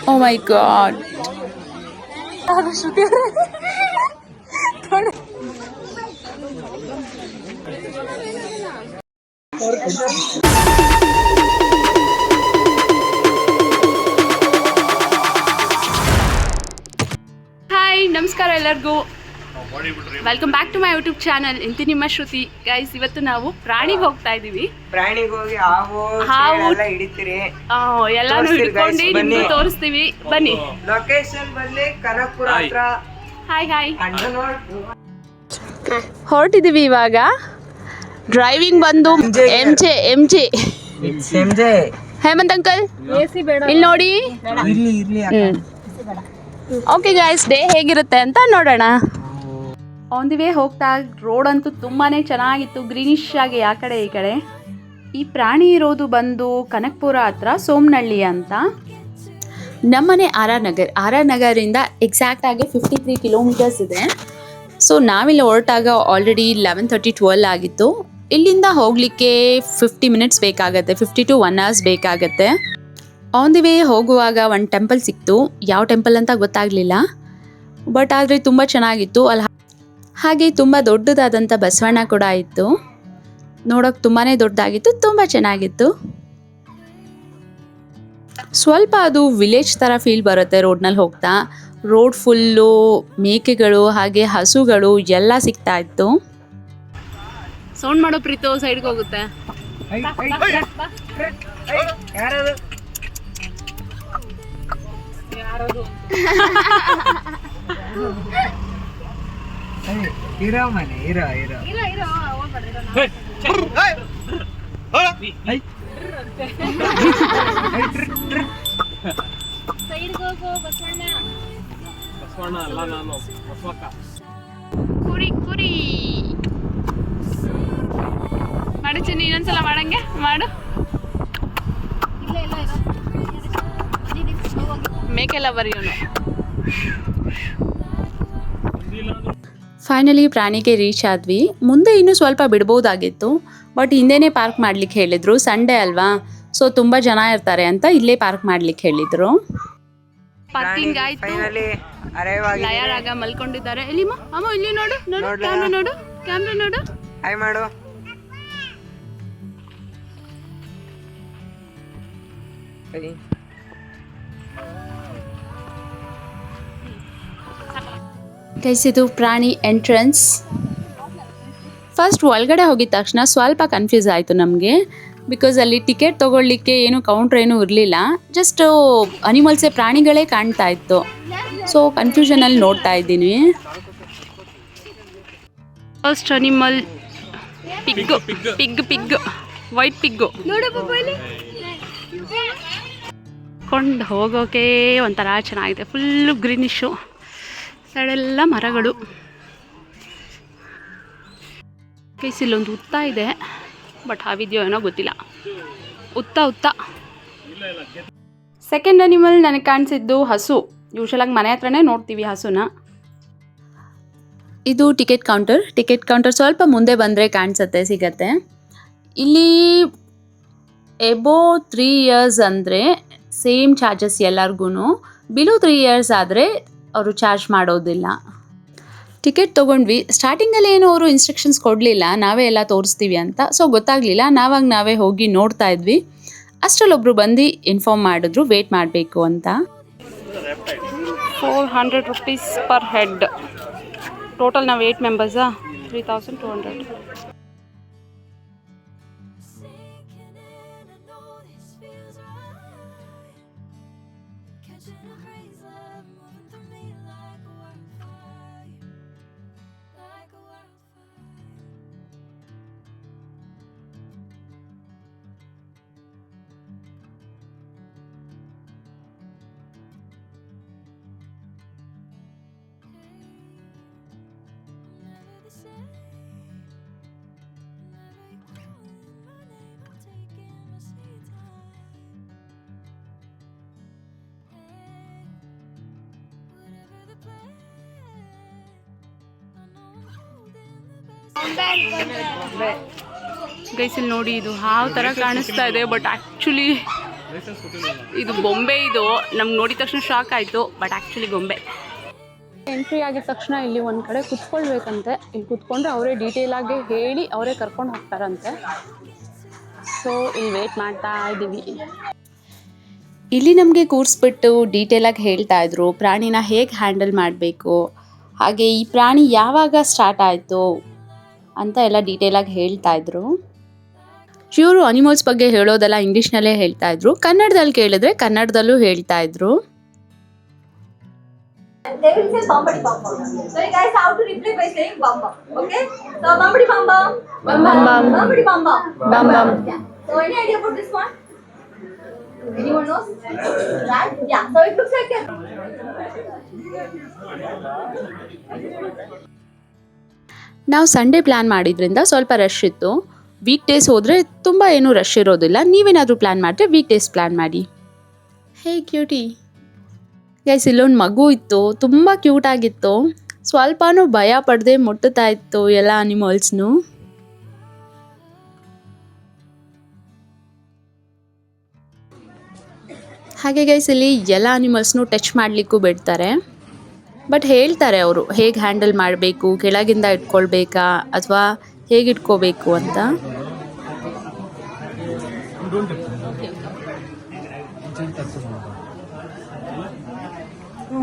ಓ ಮೈ god. Hi, ನಮಸ್ಕಾರ ಎಲ್ಲರಿಗೂ. Welcome back to my YouTube channel. ಇಂತಿ ನಿಮ್ಮ ಶ್ರುತಿ. ಗೈಸ್, ಇವತ್ತು ನಾವು ಪ್ರಾಣಿಗೆ ಹೋಗ್ತಾ ಇದೀವಿ. ಪ್ರಾಣಿಗೆ ಹೋಗಿ ಹಾವು ಎಲ್ಲ ಹಿಡಿತೀರಿ. ಎಲ್ಲಾನು ಹಿಡ್ಕೊಂಡು ನಿಮ್ಗೆ ತೋರಿಸ್ತೀವಿ. ಬನ್ನಿ. ಲೊಕೇಶನ್ ಬಂದು ಕನಕಪುರ ಹತ್ರ. Hi hi. ಹೊರಟಿದೀವಿ ಇವಾಗ. ಡ್ರೈವಿಂಗ್ ಬಂದು ಎಂ ಜೆ ಹೇಮಂತ್ ಅಂಕಲ್ ಇಲ್ಲಿ ನೋಡಿ. ಓಕೆ ಗೈಸ್, ಡೇ ಹೇಗಿರುತ್ತೆ ಅಂತ ನೋಡೋಣ. ಆನ್ ದಿ ವೇ ಹೋಗ್ತಾ ರೋಡ್ ಅಂತೂ ತುಂಬಾ ಚೆನ್ನಾಗಿತ್ತು, ಗ್ರೀನಿಶ್ ಆಗಿ ಆ ಕಡೆ ಈ ಕಡೆ. ಈ ಪ್ರಾಣಿ ಇರೋದು ಬಂದು ಕನಕಪುರ ಹತ್ರ ಸೋಮನಹಳ್ಳಿ ಅಂತ. ನಮ್ಮನೆ ಆರ್ ಆರ್ ನಗರಿಂದ ಎಕ್ಸಾಕ್ಟಾಗಿ 53 ಕಿಲೋಮೀಟರ್ಸ್ ಇದೆ. ಸೊ ನಾವಿಲ್ಲಿ ಹೊರಟಾಗ ಆಲ್ರೆಡಿ 11:30-12 ಆಗಿತ್ತು. ಇಲ್ಲಿಂದ ಹೋಗಲಿಕ್ಕೆ 50 ಮಿನಿಟ್ಸ್ ಬೇಕಾಗತ್ತೆ, 50 to 1 hours ಬೇಕಾಗತ್ತೆ. ಆನ್ ದಿ ವೇ ಹೋಗುವಾಗ ಒಂದು ಟೆಂಪಲ್ ಸಿಕ್ತು. ಯಾವ ಟೆಂಪಲ್ ಅಂತ ಗೊತ್ತಾಗಲಿಲ್ಲ, ಬಟ್ ಆದರೆ ತುಂಬ ಚೆನ್ನಾಗಿತ್ತು. ಅಲ್ಲಿ ಹಾಗೆ ತುಂಬ ದೊಡ್ಡದಾದಂಥ ಬಸವಣ್ಣ ಕೂಡ ಇತ್ತು. ನೋಡೋಕೆ ತುಂಬಾ ದೊಡ್ಡದಾಗಿತ್ತು, ತುಂಬ ಚೆನ್ನಾಗಿತ್ತು. ಸ್ವಲ್ಪ ಅದು ವಿಲೇಜ್ ಥರ ಫೀಲ್ ಬರುತ್ತೆ ರೋಡ್ನಲ್ಲಿ ಹೋಗ್ತಾ. ರೋಡ್ ಫುಲ್ಲು ಮೇಕೆಗಳು ಹಾಗೆ ಹಸುಗಳು ಎಲ್ಲ ಸಿಗ್ತಾ ಇತ್ತು. ಸೌಂಡ್ ಮಾಡೋ ಪ್ರೀತು ಸೈಡ್ಗೆ ಹೋಗುತ್ತೆ. ಇರೋ ಮನೆ ಇರೋ ಕುರಿ ಮಾಡು ಚಿನ್ನಿ, ಇನ್ನೊಂದ್ಸಲ ಮಾಡಂಗೆ ಮಾಡು. ಮೇಕೆಲ್ಲ ಬರೆಯೋನು. ಫೈನಲಿ ಪ್ರಾಣಿಗೆ ರೀಚ್ ಆದ್ವಿ. ಮುಂದೆ ಇನ್ನೂ ಸ್ವಲ್ಪ ಬಿಡ್ಬೋದಾಗಿತ್ತು, ಬಟ್ ಹಿಂದೆನೇ ಪಾರ್ಕ್ ಮಾಡ್ಲಿಕ್ಕೆ ಹೇಳಿದ್ರು. ಸಂಡೇ ಅಲ್ವಾ, ಸೊ ತುಂಬ ಜನ ಇರ್ತಾರೆ ಅಂತ ಇಲ್ಲೇ ಪಾರ್ಕ್ ಮಾಡ್ಲಿಕ್ಕೆ ಹೇಳಿದ್ರು. ಪಾರ್ಕಿಂಗ್ ಆಯ್ತು. ಲಯರಾಗ ಮಲ್ಕೊಂಡಿದ್ದಾರೆ. ಇಲ್ಲಿ ಅಮ್ಮ, ಇಲ್ಲಿ ನೋಡು ಕ್ಯಾಮ್ರಾ ನೋಡು. ಹಾಯ್ ಮಾಡು. ಗೈಸ್, ಇದು ಪ್ರಾಣಿ ಎಂಟ್ರೆನ್ಸ್. ಫಸ್ಟ್ ಒಳಗಡೆ ಹೋಗಿದ ತಕ್ಷಣ ಸ್ವಲ್ಪ ಕನ್ಫ್ಯೂಸ್ ಆಯಿತು ನಮಗೆ. ಬಿಕಾಸ್ ಅಲ್ಲಿ ಟಿಕೆಟ್ ತೊಗೊಳ್ಲಿಕ್ಕೆ ಏನು ಕೌಂಟ್ರ್ ಏನೂ ಇರಲಿಲ್ಲ. ಜಸ್ಟ್ ಅನಿಮಲ್ಸೇ, ಪ್ರಾಣಿಗಳೇ ಕಾಣ್ತಾ ಇತ್ತು. ಸೊ ಕನ್ಫ್ಯೂಷನಲ್ಲಿ ನೋಡ್ತಾ ಇದ್ದೀನಿ. First animal pig white pig ಕೊಂಡು ಹೋಗೋಕೆ ಒಂಥರ ಚೆನ್ನಾಗಿದೆ. ಫುಲ್ಲು ಗ್ರೀನಿಶು, ಸೈಡೆಲ್ಲ ಮರಗಳು. ಕೇಸ್ ಇಲ್ಲೊಂದು ಉತ್ತ ಇದೆ, ಬಟ್ ಹಾವಿದೆಯೋ ಏನೋ ಗೊತ್ತಿಲ್ಲ. ಉತ್ತ ಸೆಕೆಂಡ್ ಅನಿಮಲ್ ನನಗೆ ಕಾಣಿಸಿದ್ದು ಹಸು. ಯೂಶಲಾಗಿ ಮನೆ ಹತ್ರನೇ ನೋಡ್ತೀವಿ ಹಸುನ. ಇದು ಟಿಕೆಟ್ ಕೌಂಟರ್ ಸ್ವಲ್ಪ ಮುಂದೆ ಬಂದರೆ ಸಿಗತ್ತೆ. ಇಲ್ಲಿ ಎಬೋ 3 years ಅಂದರೆ ಸೇಮ್ ಚಾರ್ಜಸ್ ಎಲ್ಲರಿಗೂ. ಬಿಲೋ 3 years ಆದರೆ ಅವರು ಚಾರ್ಜ್ ಮಾಡೋದಿಲ್ಲ. ಟಿಕೆಟ್ ತೊಗೊಂಡ್ವಿ. ಸ್ಟಾರ್ಟಿಂಗಲ್ಲಿ ಏನು ಅವರು ಇನ್ಸ್ಟ್ರಕ್ಷನ್ಸ್ ಕೊಡಲಿಲ್ಲ, ನಾವೇ ಎಲ್ಲ ತೋರಿಸ್ತೀವಿ ಅಂತ. ಸೊ ಗೊತ್ತಾಗಲಿಲ್ಲ, ನಾವೇ ಹೋಗಿ ನೋಡ್ತಾ ಇದ್ವಿ. ಅಷ್ಟರಲ್ಲೊಬ್ಬರು ಬಂದು ಇನ್ಫಾರ್ಮ್ ಮಾಡಿದ್ರು ವೇಟ್ ಮಾಡಬೇಕು ಅಂತ. 400 rupees per head. ಟೋಟಲ್ ನಾವು 8 ಮೆಂಬರ್ಸಾ, 3200. ಗೈಸ್ ಇಲ್ಲಿ ನೋಡಿ, ಇದು ಹಾವು ಥರ ಕಾಣಿಸ್ತಾ ಇದೆ, ಬಟ್ ಆ್ಯಕ್ಚುಲಿ ಇದು ಬೊಂಬೆ. ಇದು ನಮ್ಗೆ ನೋಡಿದ ತಕ್ಷಣ ಶಾಕ್ ಆಯಿತು, ಬಟ್ ಆ್ಯಕ್ಚುಲಿ ಗೊಂಬೆ. ಎಂಟ್ರಿ ಆಗಿದ ತಕ್ಷಣ ಇಲ್ಲಿ ಒಂದು ಕಡೆ ಕುತ್ಕೊಳ್ಬೇಕಂತೆ. ಇಲ್ಲಿ ಕುತ್ಕೊಂಡ್ರೆ ಅವರೇ ಡೀಟೇಲಾಗಿ ಹೇಳಿ ಅವರೇ ಕರ್ಕೊಂಡು ಹೋಗ್ತಾರಂತೆ. ಸೊ ಇಲ್ಲಿ ವೇಟ್ ಮಾಡ್ತಾ ಇದ್ದೀವಿ. ಇಲ್ಲಿ ನಮಗೆ ಕೂರಿಸ್ಬಿಟ್ಟು ಡೀಟೇಲಾಗಿ ಹೇಳ್ತಾ ಇದ್ರು ಪ್ರಾಣಿನ ಹೇಗೆ ಹ್ಯಾಂಡಲ್ ಮಾಡಬೇಕು, ಹಾಗೆ ಈ ಪ್ರಾಣಿ ಯಾವಾಗ ಸ್ಟಾರ್ಟ್ ಆಯಿತು ಅಂತ ಎಲ್ಲ ಡೀಟೇಲಾಗಿ ಹೇಳ್ತಾ ಇದ್ರು. ಇವರು ಅನಿಮಲ್ಸ್ ಬಗ್ಗೆ ಹೇಳೋದೆಲ್ಲ ಇಂಗ್ಲೀಷ್ನಲ್ಲೇ ಹೇಳ್ತಾ ಇದ್ರು, ಕನ್ನಡದಲ್ಲಿ ಕೇಳಿದ್ರೆ ಕನ್ನಡದಲ್ಲೂ ಹೇಳ್ತಾ ಇದ್ರು. They will say bumbadi bum bum. So you guys have to reply by saying bum bum. Okay? So bumbadi bum bum. Bum bum bum. Bumbadi bum bum. Bum bum. Yeah. So any idea about this one? Anyone knows? Right? Yeah. So it looks like a. ನಾವು Sunday plan ಮಾಡಿದ್ರಿಂದ ಸ್ವಲ್ಪ rush ಇತ್ತು. Week days ಹೋದರೆ ತುಂಬ ಏನೂ rush ಇರೋದಿಲ್ಲ. ನೀವೇನಾದರೂ plan ಮಾಡಿದ್ರೆ ವೀಕ್ ಡೇಸ್ ಪ್ಲ್ಯಾನ್ ಮಾಡಿ. ಹೇ ಕ್ಯೂಟಿ ಗೈಸ್, ಇಲ್ಲೊಂದು ಮಗು ಇತ್ತು, ತುಂಬ ಕ್ಯೂಟಾಗಿತ್ತು. ಸ್ವಲ್ಪನೂ ಭಯ ಪಡದೆ ಮುಟ್ಟುತ್ತಾ ಇತ್ತು ಎಲ್ಲ ಅನಿಮಲ್ಸ್ನು. ಹಾಗೆ ಗೈಸ್ ಇಲ್ಲಿ ಎಲ್ಲ ಅನಿಮಲ್ಸ್ನು ಟಚ್ ಮಾಡಲಿಕ್ಕೂ ಬಿಡ್ತಾರೆ. ಬಟ್ ಹೇಳ್ತಾರೆ ಅವರು ಹೇಗೆ ಹ್ಯಾಂಡಲ್ ಮಾಡಬೇಕು, ಕೆಳಗಿಂದ ಇಟ್ಕೊಳ್ಬೇಕಾ ಅಥವಾ ಹೇಗೆ ಇಟ್ಕೋಬೇಕು ಅಂತ.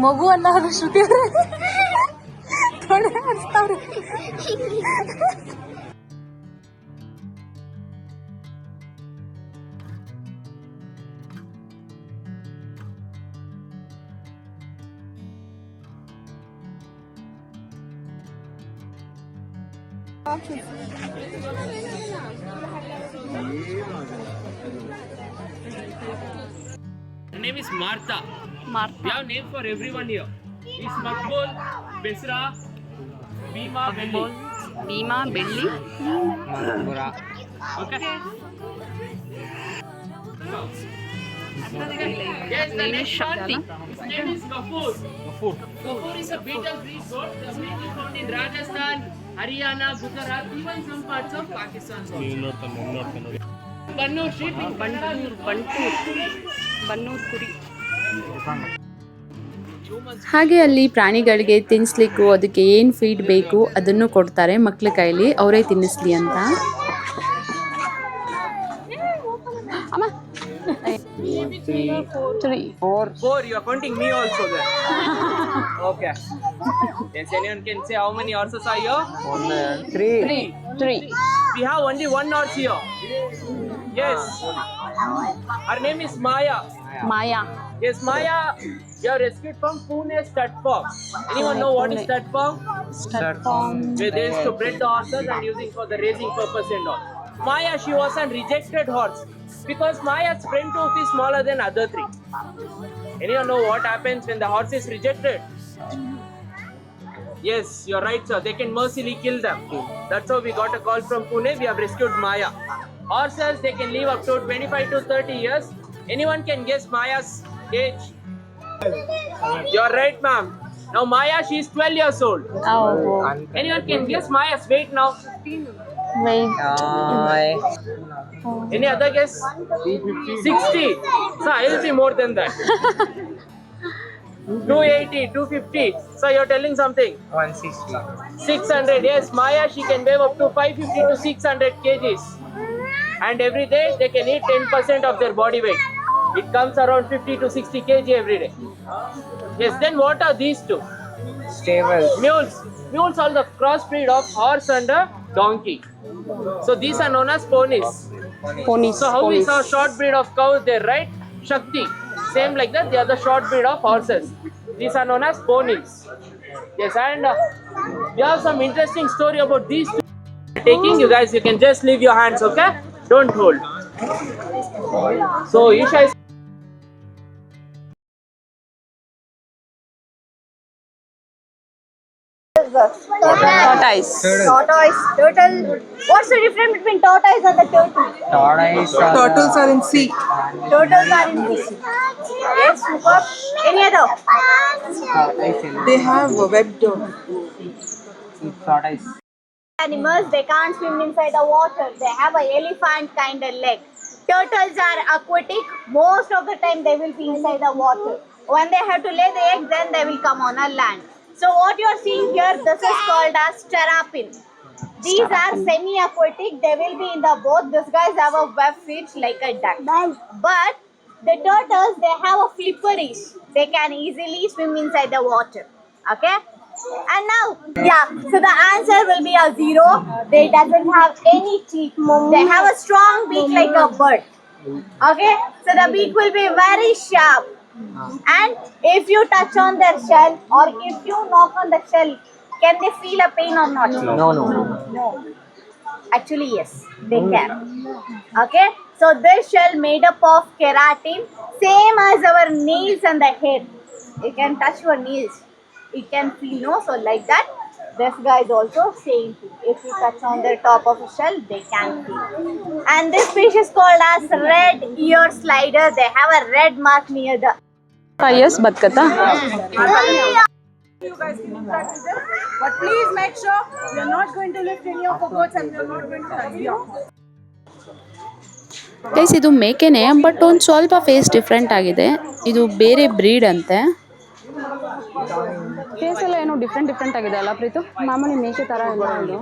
ಮಗು ಅಲ್ಲ ಅದು ಶ್ರುತಿ ಥೋಡೆ ಹಚ್ತಾವ್ರೆ. Her name is Martha. Martha. We have name for everyone here. Is Makbul, Besra, Bhima, Belli. Bima, ಬೆಳ್ಳಿ. Okay. Yes, the next one. His name is Kapoor. Kapoor is a beetle breed goat. The breed is found in Rajasthan, Haryana, Gujarat, even some parts of Pakistan also. Bannur sheep in Bannur ಕುರಿ. ಹಾಗೆ ಅಲ್ಲಿ ಪ್ರಾಣಿಗಳಿಗೆ ತಿನ್ನಿಸ್ಲಿಕ್ಕೂ ಅದಕ್ಕೆ ಏನು feed ಬೇಕು ಅದನ್ನು ಕೊಡ್ತಾರೆ ಮಕ್ಳ ಕೈಲಿ, ಅವರೇ ತಿನ್ನಿಸ್ಲಿ ಅಂತ. ಅಮ್ಮ 4. You are counting me also there. Okay. Yes, anyone can say how many horses are here? 3. We have only one horse here. Yes. Her name is Maya. Maya. Yes, Maya. You are rescued from Pune stud farm. Anyone know what is stud farm? Where they used to breed the horses and using for the raising purpose and all. Maya, she was a rejected horse because Maya's front hoof is smaller than other 3. Anyone know what happens when the horse is rejected? Yes, you're right, sir. They can mercilessly kill them. That's how we got a call from Pune. We have rescued Maya. Horses, they can live up to 25 to 30 years. Anyone can guess Maya's age? You're right, ma'am. Now Maya, she is 12 years old. Anyone can guess Maya's weight now? Any other guess? 60. So I'll be more than that. 280, 250. So you're telling something? 160. 600. Yes, Maya, she can weigh up to 550 to 600 kgs. And every day they can eat 10% of their body weight. It comes around 50 to 60 kg every day. Yes, then what are these two? Stable. Mules. Mules are the crossbreed of horse and a donkey. So these are known as ponies. So how is our short breed of cows there, right? Shakti. Same like that, they are the short breed of horses. These are known as ponies. Yes, and we have some interesting story about these two. Taking you guys, you can just leave your hands, okay? Don't hold. So Isha is Tortoise. Tortoise. Turtle. What's the difference between tortoise and the turtle? Turtles are in sea. Turtles are in the sea. Yes, super. Any other? They have a webbed Animals, they can't swim inside the water. They have a elephant kind of leg. Turtles are aquatic. Most of the time they will be inside the water. When they have to lay the egg, then they will come on a land. So what you are seeing here, this is called as terrapin. These are semi-aquatic. They will be in the boat. These guys have a web feet like a duck. But the turtles, they have a flipperish. They can easily swim inside the water. Okay? And now, so the answer will be a 0. They doesn't have any teeth. They have a strong beak like a bird. Okay? So the beak will be very sharp. And if you touch on their shell or if you knock on the shell, can they feel a pain or not? No. Actually, yes, they can. Okay? So this shell made up of keratin, same as our nails and the hair. You can touch your nails. It can feel, no? So like that, this guy is also same thing. If you touch on the top of a shell, they can feel. And this fish is called as red ear slider. They have a red mark near the 5 years ಬದುಕತ್ತಾ? You guys can practice them, but please make sure you're not going to lift any of the boats and you're not going to touch the off. Guys ಇದು ಮೇಕೆನೆ, but ಒಂದು ಸ್ವಲ್ಪ face different ಆಗಿದೆ. ಇದು ಬೇರೆ bread ಅಂತೆ. Face ಎಲ್ಲ ಏನೋ different ಆಗಿದೆ ಅಲ್ಲ ಪ್ರೀತು? ಮಾಮೂಲಿ ಮೇಕೆ ಥರ ಇಲ್ಲ ಇದು.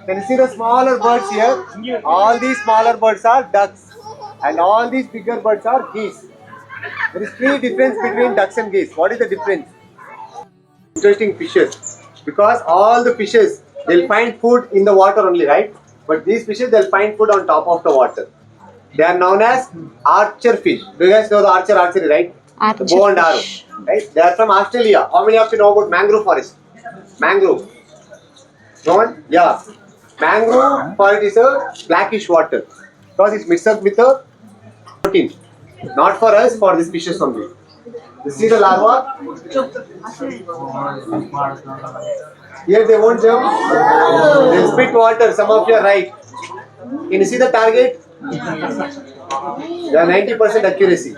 Can you see the smaller birds here? All these smaller birds are ducks and all these bigger birds are geese. There is 3 difference between ducks and geese. What is the difference? Interesting fishes. Because all the fishes, they'll find food in the water only, right? But these fishes, they'll find food on top of the water. They are known as archer fish. Do you guys know the archery, right? The bow and arrow, right? They are from Australia. How many of you know about mangrove forest? Mangrove. No one? Yeah. Mangrove forest is a blackish water because it's mixed up with the protein. Not for us, for these fishes only. You see the larva? Here they won't jump. They'll spit water. Some of you are right. Can you see the target? They are 90% accuracy.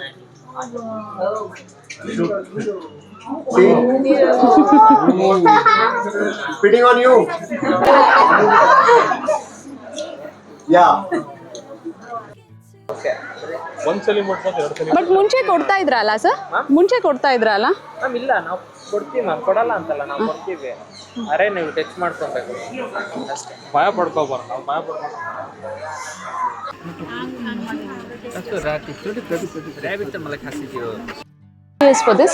See? Spitting on you. Yeah. But ಮುಂಚೆ ಕೊಡ್ತಾ ಇದ್ರಲ್ಲ sir? ಮುಂಚೆ ಕೊಡ್ತಾ ಇದ್ರಲ್ಲ? Ma'am ಇಲ್ಲ, ನಾವು ಕೊಡ್ತೀವಿ ma'am, ಕೊಡಲ್ಲ ಅಂತಲ್ಲ, ನಾವು ಕೊಡ್ತೀವಿ. ಅರೆ ನೀವು ಟಚ್ ಮಾಡ್ಕೊಬೇಕು ಅಷ್ಟೇ. ಭಯ ಪಡ್ಕೋಬಾರ್ದು, ನಾವು ಭಯ ಪಡ್ಕೊಂಡು Years for this?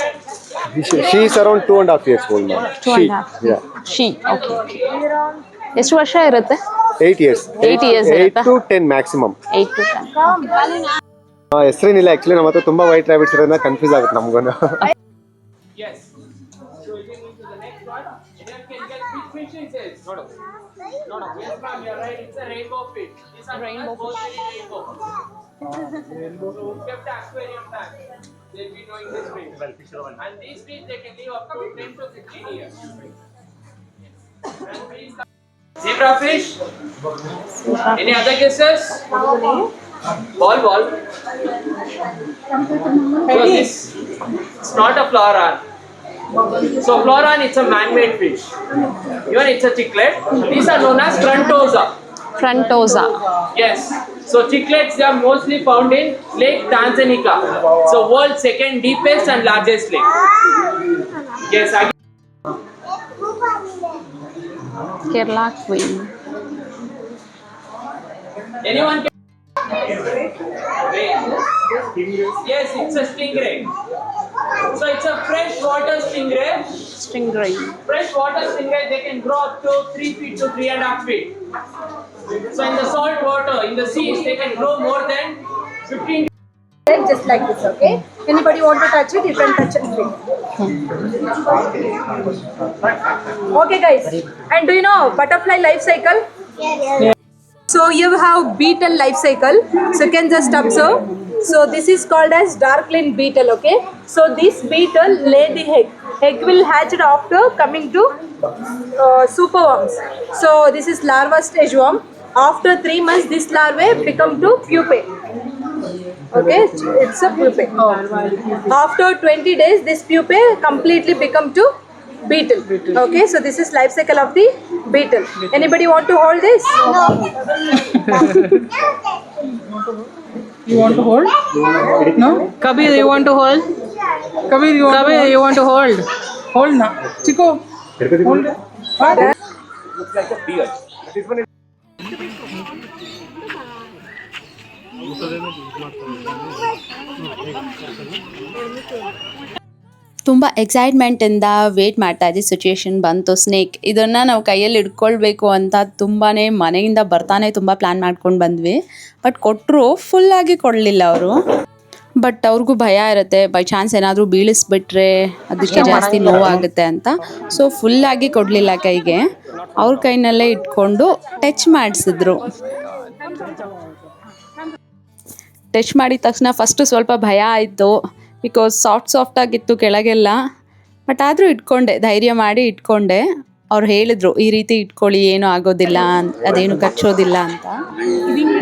She is around 2.5 years old now. 2.5. Yeah. She. Okay. ಎಷ್ಟು ವರ್ಷ ಇರುತ್ತೆ? 8 years. 8 years 8 ಇರುತ್ತಾ? to 10 maximum. 8 to 10. ಹೆಸರೇನಿಲ್ಲ ಆಕ್ಚುಲಿ. ನಮ್ಮ ಹತ್ರ ತುಂಬಾ ವೈಟ್ ರಾಬಿಟ್ಸ್ ಇರೋದ್ರಿಂದ ಕನ್ಫ್ಯೂಸ್ ಆಗುತ್ತೆ ನಮಗೂ. Yes. So you can move to the next one. And then can get which fish is this? No. Yes, ma'am, you're right. It's a rainbow fish. These are rainbow fish. So kept aquarium tank. They'll be knowing this fish. And these fish they can live up to 10 to 15 years. And please, zebra fish. Any other guesses? Ball. So this, it's not a floran. So floran, it's a man-made fish. Even it's a chiclet. These are known as frontosa. Frontosa. Yes. So chiclets, they are mostly found in Lake Tanganyika. So world's second deepest and largest lake. Yes. Kerala queen. Anyone can? Yes, it's a stingray. So it's a freshwater stingray. Stingray. Freshwater stingray, they can grow up to 3 feet to 3.5 feet. So in the salt water, in the seas, they can grow more than 15. Just like this, okay? Anybody want to touch it, you can touch it. Okay, guys. And do you know butterfly life cycle? Yes. So you have beetle life cycle. So you can just observe. So this is called as darkling beetle. Okay, so this beetle lay the egg. Egg will hatch it after coming to superworms. So this is larva stage worm. After 3 months, this larvae become to pupae. Okay, it's a pupae. After 20 days, this pupae completely become to beetle. Okay, so this is life cycle of the beetle. Anybody want to hold this? You want to hold? No? Kabir, you want to hold? Kabir, you want to hold? Hold na. Chico, hold it. Looks like a beard. This one is ತುಂಬ ಎಕ್ಸೈಟ್ಮೆಂಟಿಂದ wait ಮಾಡ್ತಾ ಇದ್ದ situation ಬಂತು. Snake ಇದನ್ನು ನಾವು ಕೈಯಲ್ಲಿ ಹಿಡ್ಕೊಳ್ಬೇಕು ಅಂತ ತುಂಬಾ ಮನೆಯಿಂದ ಬರ್ತಾನೆ ತುಂಬ ಪ್ಲ್ಯಾನ್ ಮಾಡ್ಕೊಂಡು ಬಂದ್ವಿ. ಬಟ್ ಕೊಟ್ಟರು, ಫುಲ್ಲಾಗಿ ಕೊಡಲಿಲ್ಲ ಅವರು. ಬಟ್ ಅವ್ರಿಗೂ ಭಯ ಇರುತ್ತೆ, ಬೈ ಚಾನ್ಸ್ ಏನಾದರೂ ಬೀಳಿಸ್ಬಿಟ್ರೆ ಅದಕ್ಕೆ ಜಾಸ್ತಿ ನೋವಾಗುತ್ತೆ ಅಂತ. ಸೊ ಫುಲ್ಲಾಗಿ ಕೊಡಲಿಲ್ಲ ಕೈಗೆ, ಅವ್ರ ಕೈನಲ್ಲೇ ಇಟ್ಕೊಂಡು ಟಚ್ ಮಾಡಿಸಿದ್ರು. ಟಚ್ ಮಾಡಿದ ತಕ್ಷಣ ಫಸ್ಟು ಸ್ವಲ್ಪ ಭಯ ಆಯಿತು, ಬಿಕಾಸ್ ಸಾಫ್ಟಾಗಿತ್ತು ಕೆಳಗೆಲ್ಲ. ಬಟ್ ಆದರೂ ಇಟ್ಕೊಂಡೆ, ಧೈರ್ಯ ಮಾಡಿ ಇಟ್ಕೊಂಡೆ. ಅವ್ರು ಹೇಳಿದ್ರು ಈ ರೀತಿ ಇಟ್ಕೊಳ್ಳಿ, ಏನೂ ಆಗೋದಿಲ್ಲ, ಅದೇನು ಕಚ್ಚೋದಿಲ್ಲ ಅಂತ.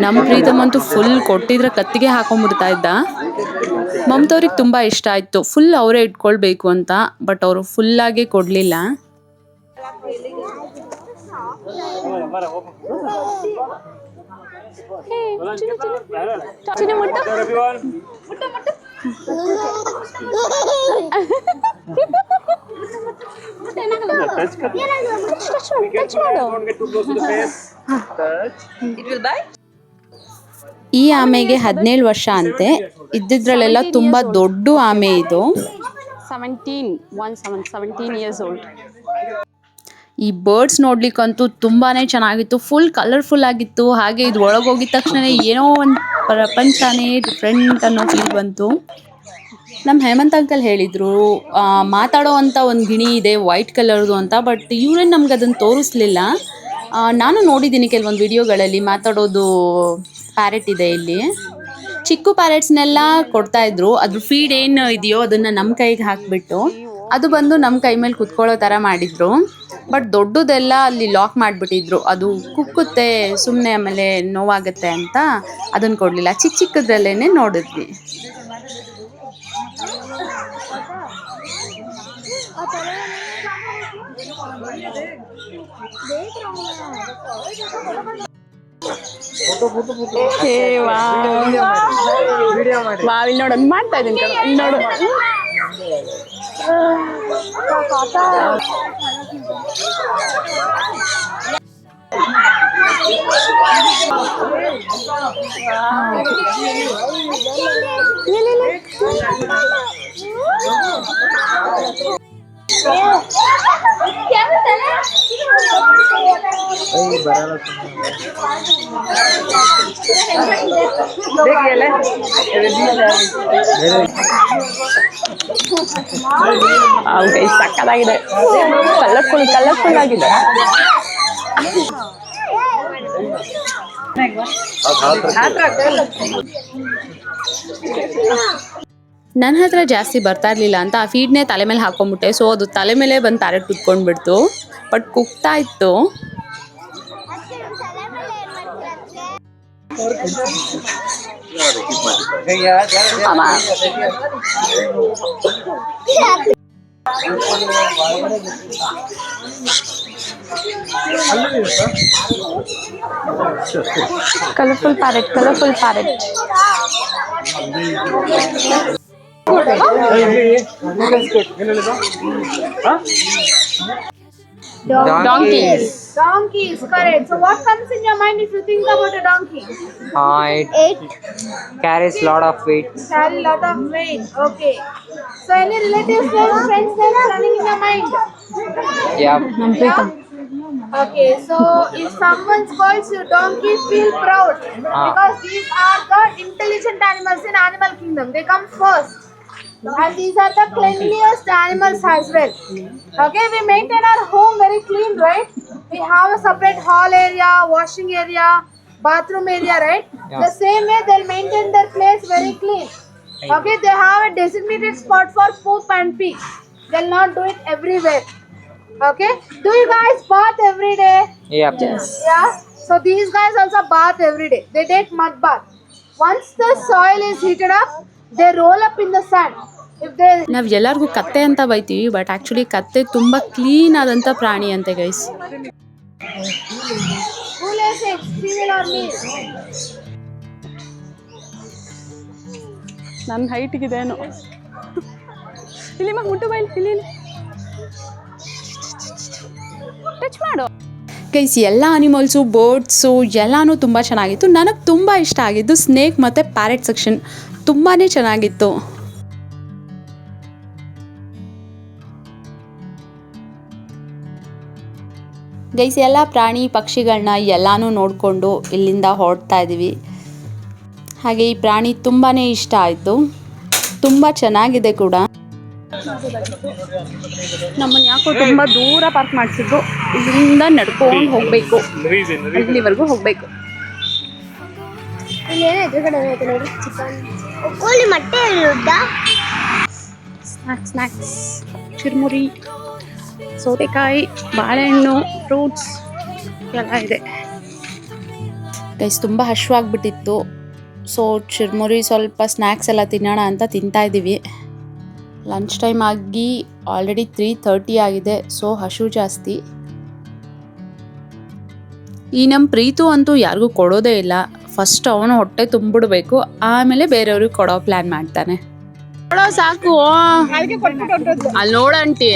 ನಮ್ಮ ಪ್ರೀತಮ್ ಅಂತೂ ಫುಲ್ ಕೊಟ್ಟಿದ್ರೆ ಕತ್ತಿಗೆ ಹಾಕೊಂಡ್ಬಿಡ್ತಾ ಇದ್ದ. ಮಮತವ್ರಿಗೆ ತುಂಬ ಇಷ್ಟ ಆಯಿತು, ಫುಲ್ ಅವರೇ ಇಟ್ಕೊಳ್ಬೇಕು ಅಂತ. ಬಟ್ ಅವರು ಫುಲ್ಲಾಗಿ ಕೊಡಲಿಲ್ಲ. ಈ ಆಮೆಗೆ 17 ವರ್ಷ ಅಂತೆ. ಇದ್ದಿದ್ರಲ್ಲೆಲ್ಲ ತುಂಬ ದೊಡ್ಡ ಆಮೆ ಇದು. 17 years old. ಈ ಬರ್ಡ್ಸ್ ನೋಡ್ಲಿಕ್ಕಂತೂ ತುಂಬಾ ಚೆನ್ನಾಗಿತ್ತು, ಫುಲ್ ಕಲರ್ಫುಲ್ ಆಗಿತ್ತು. ಹಾಗೆ ಇದು ಒಳಗೋಗಿದ ತಕ್ಷಣ ಏನೋ ಒಂದು ಪ್ರಪಂಚನೇ ಡಿಫ್ರೆಂಟ್ ಅನ್ನೋ ಫೀಲ್ ಬಂತು. ನಮ್ಮ ಹೇಮಂತ್ ಅಂಕಲ್ ಹೇಳಿದರು ಮಾತಾಡೋ ಅಂಥ ಒಂದು ಗಿಣಿ ಇದೆ ವೈಟ್ ಕಲರ್ದು ಅಂತ. ಬಟ್ ಇವರೇನು ನಮ್ಗೆ ಅದನ್ನು ತೋರಿಸ್ಲಿಲ್ಲ. ನಾನು ನೋಡಿದ್ದೀನಿ ಕೆಲವೊಂದು ವಿಡಿಯೋಗಳಲ್ಲಿ ಮಾತಾಡೋದು ಪ್ಯಾರೆಟ್ ಇದೆ ಇಲ್ಲಿ. ಚಿಕ್ಕ ಪ್ಯಾರೆಟ್ಸ್ನೆಲ್ಲ ಕೊಡ್ತಾಯಿದ್ರು. ಅದ್ರ ಫೀಡ್ ಏನು ಇದೆಯೋ ಅದನ್ನು ನಮ್ಮ ಕೈಗೆ ಹಾಕಿಬಿಟ್ಟು ಅದು ಬಂದು ನಮ್ಮ ಕೈ ಮೇಲೆ ಕುತ್ಕೊಳ್ಳೋ ಥರ ಮಾಡಿದರು. ಬಟ್ ದೊಡ್ಡದೆಲ್ಲ ಅಲ್ಲಿ ಲಾಕ್ ಮಾಡಿಬಿಟ್ಟಿದ್ರು, ಅದು ಕುಕ್ಕುತ್ತೆ ಸುಮ್ಮನೆ, ಆಮೇಲೆ ನೋವಾಗುತ್ತೆ ಅಂತ ಅದನ್ನು ಕೊಡಲಿಲ್ಲ. ಚಿಕ್ಕದ್ರಲ್ಲೇ ನೋಡಿದ್ವಿ. ಇಲ್ಲಿ ನೋಡು, ಮಾಡ್ತಾ ಇದ್ದೀನಿ ನೋಡು. ಸಕ್ಕದಾಗಿದೆ, ಕಲರ್ಫುಲ್ ಆಗಿದೆ. ನನ್ನ ಹತ್ರ ಜಾಸ್ತಿ ಬರ್ತಾ ಇರಲಿಲ್ಲ ಅಂತ ಆ ಫೀಡ್ನೇ ತಲೆ ಮೇಲೆ ಹಾಕೊಂಡ್ಬಿಟ್ಟೆ. ಸೊ ಅದು ತಲೆ ಮೇಲೆ ಬಂದು ಪ್ಯಾರೆಟ್ ಕುತ್ಕೊಂಡ್ಬಿಡ್ತು. ಬಟ್ ಕುಗ್ತಾ ಇತ್ತು. Colourful parrot. Donkeys, correct. So what comes in your mind if you think about a donkey? it carries lot of weight. Carry lot of weight. Okay. So any relatives, friends running in your mind? Yeah. Okay. So if someone calls you donkey, feel proud because these are the intelligent animals in animal kingdom. They come first. And these are the cleanliest animals as well. Okay, we maintain our home very clean, right? We have a separate hall area, washing area, bathroom area, right? The same way they'll maintain their place very clean. Okay, they have a designated spot for poop and pee. They'll not do it everywhere. Okay, do you guys bath every day? Yep. Yeah. So these guys also bath every day. They take mud bath. Once the soil is heated up, they roll up in the sand. If they ನಾವು ಎಲ್ಲರಿಗೂ ಕತ್ತೆ ಅಂತ ಬೈತೀವಿ, but actually ಕತ್ತೆ ತುಂಬ clean ಆದಂಥ ಪ್ರಾಣಿ ಅಂತೆ guys. who lays eggs, female or male? ನನ್ನ ಹೈಟಿಗಿದೇನು ಇಲ್ಲಿ ಮುಟ್ಟು ಬೈಲ್ ಇಲ್ಲಿ ಟಚ್ ಮಾಡು ಗೈಸ್. ಎಲ್ಲ ಅನಿಮಲ್ಸು ಬರ್ಡ್ಸು ಎಲ್ಲನೂ ತುಂಬ ಚೆನ್ನಾಗಿತ್ತು. ನನಗೆ ತುಂಬ ಇಷ್ಟ ಆಗಿದ್ದು ಸ್ನೇಕ್ ಮತ್ತು ಪ್ಯಾರೆಟ್ ಸೆಕ್ಷನ್ ತುಂಬಾ ಚೆನ್ನಾಗಿತ್ತು. ಗೈಸ್ ಎಲ್ಲ ಪ್ರಾಣಿ ಪಕ್ಷಿಗಳನ್ನ ಎಲ್ಲನೂ ನೋಡಿಕೊಂಡು ಇಲ್ಲಿಂದ ಹೊರಡ್ತಾ ಇದ್ದೀವಿ. ಹಾಗೆ ಈ ಪ್ರಾಣಿ ತುಂಬಾ ಇಷ್ಟ ಆಯಿತು, ತುಂಬ ಚೆನ್ನಾಗಿದೆ ಕೂಡ. ನಮ್ಮನ್ನು ಯಾಕೋ ತುಂಬ ದೂರ ಪಾರ್ಕ್ ಮಾಡಿಸಿದ್ರು. ಇಲ್ಲಿಂದ ನಡ್ಕೊಂಡು ಹೋಗಬೇಕು, ಇಲ್ಲಿವರೆಗೂ ಹೋಗಬೇಕು. ಕೋಳಿ ಮೊಟ್ಟೆ ಇರುತ್ತಾ? ಸ್ನ್ಯಾಕ್ಸ್ ಚಿರ್ಮುರಿ, ಸೌತೆಕಾಯಿ, ಬಾಳೆಹಣ್ಣು, ಫ್ರೂಟ್ಸ್ ಎಲ್ಲ ಇದೆ ಗೈಸ್. ತುಂಬ ಹಶ್ವಾಗ್ಬಿಟ್ಟಿತ್ತು. ಸೊ ಚಿರ್ಮುರಿ ಸ್ವಲ್ಪ ಸ್ನ್ಯಾಕ್ಸ್ ಎಲ್ಲ ತಿನ್ನೋಣ ಅಂತ ತಿಂತಾ ಇದ್ದೀವಿ. ಲಂಚ್ ಟೈಮ್ ಆಗಿ ಆಲ್ರೆಡಿ 3:30 ಆಗಿದೆ. ಸೊ ಹಶು ಜಾಸ್ತಿ. ಈ ನಮ್ಮ ಪ್ರೀತು ಅಂತೂ ಯಾರಿಗೂ ಕೊಡೋದೇ ಇಲ್ಲ. ಫಸ್ಟ್ ಅವನು ಹೊಟ್ಟೆ ತುಂಬಿಡ್ಬೇಕು, ಆಮೇಲೆ ಬೇರೆಯವ್ರಿಗೆ ಕೊಡೋ ಪ್ಲ್ಯಾನ್ ಮಾಡ್ತಾನೆ. ಕೊಡೋ ಸಾಕು, ಅಲ್ಲಿ ನೋಡಂಟಿ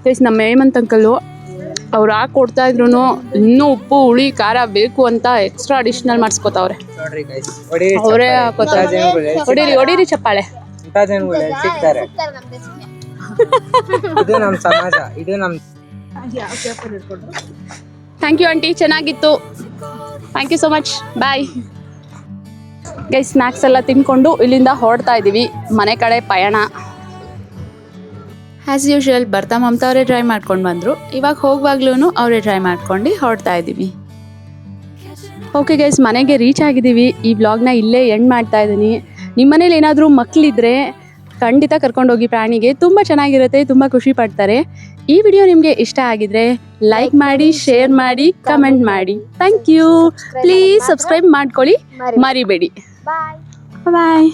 ಗೈಸ್. ನಮ್ಮ ಹೇಮಂತ್ ಅಂಕಲ್ಲು ಅವ್ರು ಹಾಕಿ ಕೊಡ್ತಾ ಇದ್ರು ಇನ್ನೂ ಉಪ್ಪು ಹುಳಿ ಖಾರ ಬೇಕು ಅಂತ ಎಕ್ಸ್ಟ್ರಾ ಅಡಿಷನಲ್ ಮಾಡಿಸ್ಕೋತಾವ್ರೆ. ನೋಡ್ರಿ guys, ಹೊಡೀರಿ ಅವರೇ ಚಪ್ಪಾಳೆ. ಹಾಕೋತಾರೆ. ಇಂಥ ಹೊಡೀರಿ ಚಪ್ಪಾಳೆ. ಇಂಥ ಜನಗಳು ಎಲ್ಲಿ ಸಿಗ್ತಾರೆ? ಇದು ನಮ್ಮ ಸಮಾಜ, ಇದು ನಮ್ಮ. ಥ್ಯಾಂಕ್ ಯು ಆಂಟಿ, ಚೆನ್ನಾಗಿತ್ತು. Thank you so much, bye guys. Snacks ಎಲ್ಲ ತಿನ್ಕೊಂಡು ಇಲ್ಲಿಂದ ಹೊರಡ್ತಾ ಇದ್ದೀವಿ ಮನೆ ಕಡೆ ಪಯಣ. ಆ್ಯಸ್ ಯೂಶುವಲ್ ಬರ್ತಾ ಮಮತಾ ಅವರೇ ಡ್ರೈವ್ ಮಾಡ್ಕೊಂಡು ಬಂದರು. ಇವಾಗ ಹೋಗುವಾಗ್ಲೂ ಅವರೇ ಡ್ರೈವ್ ಮಾಡ್ಕೊಂಡು ಹೊರಡ್ತಾ ಇದ್ದೀವಿ. ಓಕೆ ಗೈಸ್, ಮನೆಗೆ ರೀಚ್ ಆಗಿದ್ದೀವಿ. ಈ ವ್ಲಾಗ್ನ ಇಲ್ಲೇ ಎಂಡ್ ಮಾಡ್ತಾ ಇದ್ದೀನಿ. ನಿಮ್ಮ ಮನೇಲಿ ಏನಾದರೂ ಮಕ್ಕಳಿದ್ರೆ ಖಂಡಿತ ಕರ್ಕೊಂಡೋಗಿ ಪ್ರಾಣಿಗೆ, ತುಂಬ ಚೆನ್ನಾಗಿರುತ್ತೆ, ತುಂಬ ಖುಷಿ ಪಡ್ತಾರೆ. ಈ ವಿಡಿಯೋ ನಿಮಗೆ ಇಷ್ಟ ಆಗಿದ್ರೆ ಲೈಕ್ ಮಾಡಿ, ಶೇರ್ ಮಾಡಿ, ಕಮೆಂಟ್ ಮಾಡಿ. Thank you. ಪ್ಲೀಸ್ ಸಬ್ಸ್ಕ್ರೈಬ್ ಮಾಡ್ಕೊಳ್ಳಿ, ಮರಿಬೇಡಿ. ಬಾಯ್.